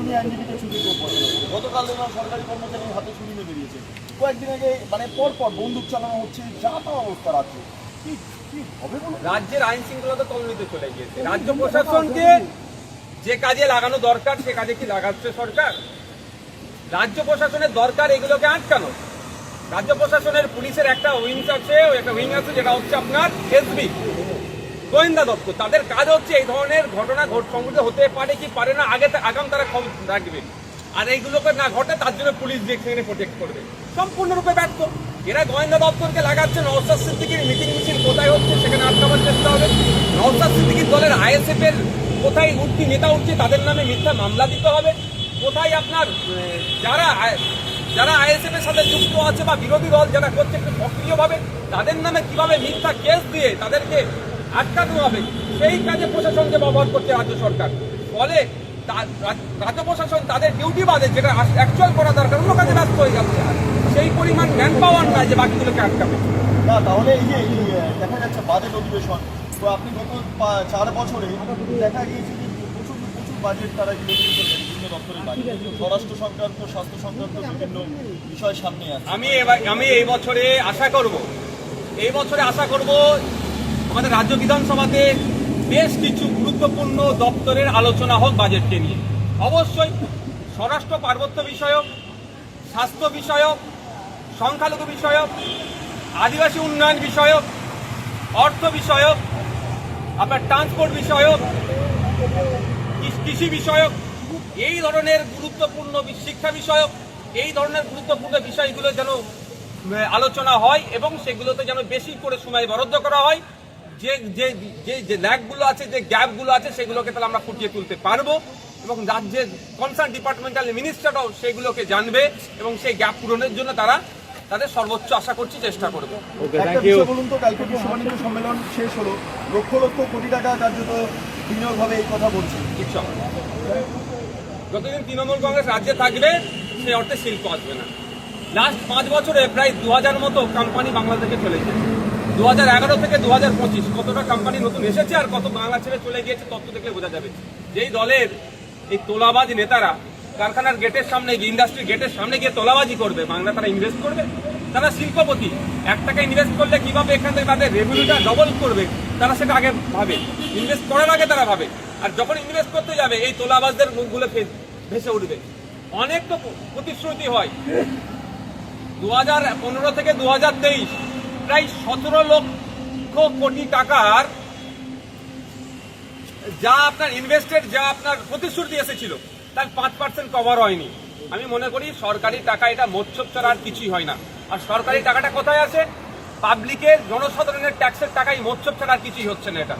তিনি আইনজীবীকে ছুটি করবেন। গতকাল সরকারি কর্মচারীর হাতে ছুরি নিয়ে বেরিয়েছে। কয়েকদিন আগে মানে পরপর বন্দুক চালানো হচ্ছে, যা তা অবস্থা রাজ্যে। কি হবে রাজ্যের আইন শৃঙ্খলা তলনিতে চলে গিয়েছে। রাজ্য প্রশাসনকে যে কাজে লাগানো দরকার সে কাজে কি লাগাচ্ছে সরকার? রাজ্য প্রশাসনের দরকার এগুলোকে আটকানো। রাজ্য প্রশাসনের পুলিশের একটা উইং আছে যেটা হচ্ছে আপনার এসবি গোয়েন্দা দপ্তর। তাদের কাজ হচ্ছে এই ধরনের ঘটনা সংঘটিত হতে পারে কি পারে না আগাম তারা খবর রাখবে, আর এইগুলোকে না ঘটে তার জন্য পুলিশ সেখানে প্রোটেক্ট করবে। সম্পূর্ণরূপে ব্যর্থ। এরা গোয়েন্দা দপ্তরকে লাগাচ্ছে নওশাদ সিদ্দিকীর মিটিং মিছিল কোথায় হচ্ছে সেখানে আটকাবার চেষ্টা হবে। নওশাদ সিদ্দিকীর দলের আইএসএফ এর কোথায় নেতা উঠছে তাদের নামে মিথ্যা মামলা দিতে হবে। কোথায় আপনার যারা আইএসএফ এর সাথে যুক্ত আছে বা বিরোধী দল যারা করছে একটু সক্রিয়ভাবে তাদের নামে কিভাবে মিথ্যা কেস দিয়ে তাদেরকে আটকানো হবে, সেই কাজে প্রশাসনকে ব্যবহার করছে রাজ্য সরকার। ফলে রাজ্য প্রশাসন তাদের ডিউটি বাদে যেটা অ্যাকচুয়াল করা দরকার অন্য কাজে ব্যস্ত হয়ে যাচ্ছে। সেই পরিমাণ ম্যান পাওয়ার নাই যে বাকিগুলোকে আটকাবে। না, তাহলে এই যে দেখা যাচ্ছে বাজেট অধিবেশন, তো আপনি গত 4 বছরে দেখা গিয়েছে যে প্রচুর বাজেট তারা বিভিন্ন দপ্তরের বাজেট, স্বরাষ্ট্র সংক্রান্ত, স্বাস্থ্য সংক্রান্ত বিভিন্ন বিষয় সামনে আছে। আমি এই বছরে আশা করব আমাদের রাজ্য বিধানসভাতে বেশ কিছু গুরুত্বপূর্ণ দপ্তরের আলোচনা হোক বাজেটকে নিয়ে। অবশ্যই স্বরাষ্ট্র পার্বত্য বিষয়ক, স্বাস্থ্য বিষয়ক, সংখ্যালঘু বিষয়ক, আদিবাসী উন্নয়ন বিষয়ক, অর্থ বিষয়ক, আপনার ট্রান্সপোর্ট বিষয়ক, কৃষি বিষয়ক, এই ধরনের গুরুত্বপূর্ণ শিক্ষা বিষয়ক, এই ধরনের গুরুত্বপূর্ণ বিষয়গুলো যেন আলোচনা হয় এবং সেগুলোতে যেন বেশি করে সময় বরাদ্দ করা হয়। যে ল্যাগগুলো আছে, যে গ্যাপগুলো আছে সেগুলোকে তাহলে আমরা ফুটিয়ে তুলতে পারবো এবং রাজ্যের কনসার্ন ডিপার্টমেন্টাল মিনিস্টাররাও সেগুলোকে জানবে এবং সেই গ্যাপ পূরণের জন্য তাদের সর্বোচ্চ আশা করছি চেষ্টা করবে। বলুন তো, কালকে বিশ্ব বাণিজ্য সম্মেলন শেষ হলো, লক্ষ লক্ষ কোটি টাকা কার্যত বিনিয়োগভাবে এই কথা বলছে। যতদিন তৃণমূল কংগ্রেস রাজ্যে থাকবে সেই অর্থে শিল্প আসবে না। লাস্ট 5 বছরে প্রায় 2000 মতো কোম্পানি বাংলাদেশে চলেছে। 2011 থেকে 2025 কতটা কোম্পানি নতুন এসেছে আর কত বাংলা ছেড়ে চলে গিয়েছে তথ্য দেখলে বোঝা যাবে। যেই দলের এই তোলাবাজ নেতারা কারখানার গেটের সামনে গিয়ে, ইন্ডাস্ট্রির গেটের সামনে গিয়ে তোলাবাজি করবে, বাংলা তারা ইনভেস্ট করবে? তারা শিল্পপতি, 1 টাকা ইনভেস্ট করলে কিভাবে এখান থেকে তাদের রেভিনিউটা ডবল করবে তারা সেটা আগে ভাবে, ইনভেস্ট করার আগে তারা ভাবে। আর যখন ইনভেস্ট করতে যাবে এই তোলাবাজদের মুখগুলো ভেসে উঠবে। অনেক তো প্রতিশ্রুতি হয়। 2015 থেকে 2023 প্রায় 17 লক্ষ কোটি টাকার যা আপনার ইনভেস্টেড, যা আপনার প্রতিশ্রুতি এসেছিল তার 5% কভার হয়নি। আমি মনে করি সরকারি টাকা এটা মোচ্ছব ছাড়া আর কিছুই হয় না। আর সরকারি টাকাটা কোথায় আছে? পাবলিকের, জনসাধারণের ট্যাক্সের টাকাই মোচ্ছব ছাড়া আর কিছুই হচ্ছে না এটা।